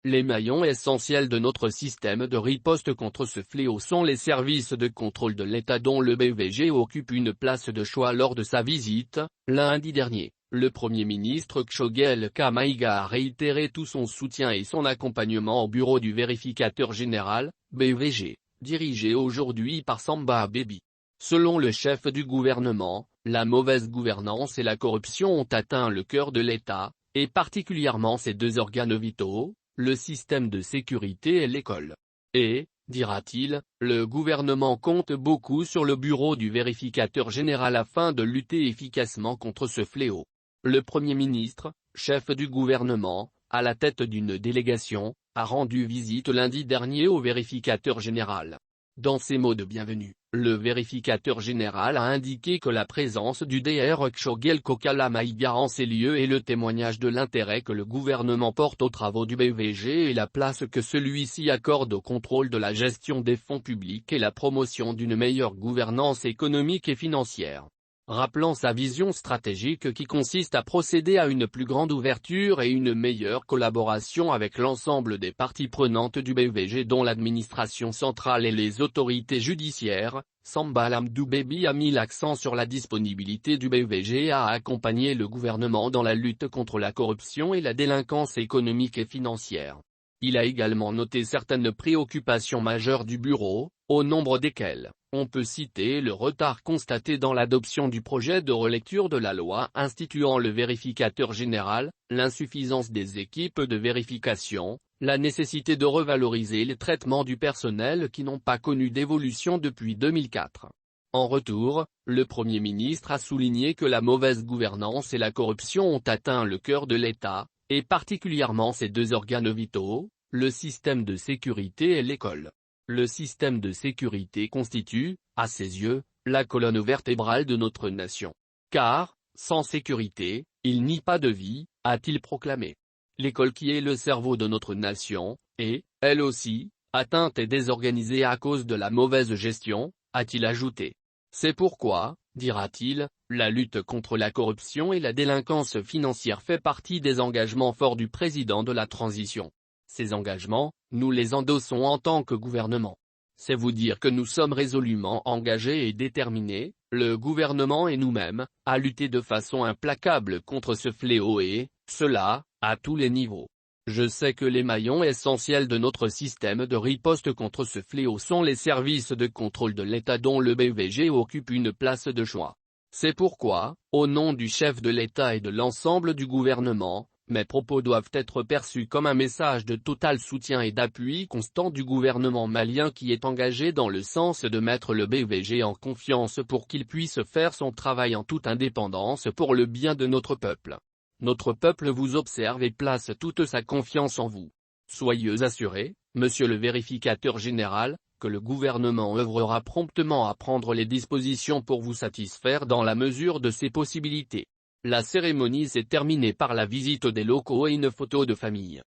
Les maillons essentiels de notre système de riposte contre ce fléau sont les services de contrôle de l'État dont le BVG occupe une place de choix lors de sa visite, lundi dernier. Le Premier ministre Choguel Kamaïga a réitéré tout son soutien et son accompagnement au bureau du vérificateur général, BVG, dirigé aujourd'hui par Samba Baby. Selon le chef du gouvernement, la mauvaise gouvernance et la corruption ont atteint le cœur de l'État, et particulièrement ses deux organes vitaux, le système de sécurité et l'école. Et, dira-t-il, le gouvernement compte beaucoup sur le bureau du vérificateur général afin de lutter efficacement contre ce fléau. Le Premier ministre, chef du gouvernement, à la tête d'une délégation, a rendu visite lundi dernier au vérificateur général. Dans ses mots de bienvenue, le vérificateur général a indiqué que la présence du Dr Choguel Kamaïga en ces lieux est le témoignage de l'intérêt que le gouvernement porte aux travaux du BVG et la place que celui-ci accorde au contrôle de la gestion des fonds publics et la promotion d'une meilleure gouvernance économique et financière. Rappelant sa vision stratégique qui consiste à procéder à une plus grande ouverture et une meilleure collaboration avec l'ensemble des parties prenantes du BVG dont l'administration centrale et les autorités judiciaires, Samba Lamdou Baby a mis l'accent sur la disponibilité du BVG à accompagner le gouvernement dans la lutte contre la corruption et la délinquance économique et financière. Il a également noté certaines préoccupations majeures du bureau, au nombre desquelles, on peut citer le retard constaté dans l'adoption du projet de relecture de la loi instituant le vérificateur général, l'insuffisance des équipes de vérification, la nécessité de revaloriser les traitements du personnel qui n'ont pas connu d'évolution depuis 2004. En retour, le Premier ministre a souligné que la mauvaise gouvernance et la corruption ont atteint le cœur de l'État, et particulièrement ses deux organes vitaux, le système de sécurité et l'école. Le système de sécurité constitue, à ses yeux, la colonne vertébrale de notre nation. Car, sans sécurité, il n'y a pas de vie, a-t-il proclamé. L'école qui est le cerveau de notre nation, est, elle aussi, atteinte et désorganisée à cause de la mauvaise gestion, a-t-il ajouté. C'est pourquoi, dira-t-il, la lutte contre la corruption et la délinquance financière fait partie des engagements forts du président de la transition. Ces engagements, nous les endossons en tant que gouvernement. C'est vous dire que nous sommes résolument engagés et déterminés, le gouvernement et nous-mêmes, à lutter de façon implacable contre ce fléau et, cela, à tous les niveaux. Je sais que les maillons essentiels de notre système de riposte contre ce fléau sont les services de contrôle de l'État dont le BVG occupe une place de choix. C'est pourquoi, au nom du chef de l'État et de l'ensemble du gouvernement, mes propos doivent être perçus comme un message de total soutien et d'appui constant du gouvernement malien qui est engagé dans le sens de mettre le BVG en confiance pour qu'il puisse faire son travail en toute indépendance pour le bien de notre peuple. Notre peuple vous observe et place toute sa confiance en vous. Soyez assurés, monsieur le vérificateur général, que le gouvernement œuvrera promptement à prendre les dispositions pour vous satisfaire dans la mesure de ses possibilités. La cérémonie s'est terminée par la visite des locaux et une photo de famille.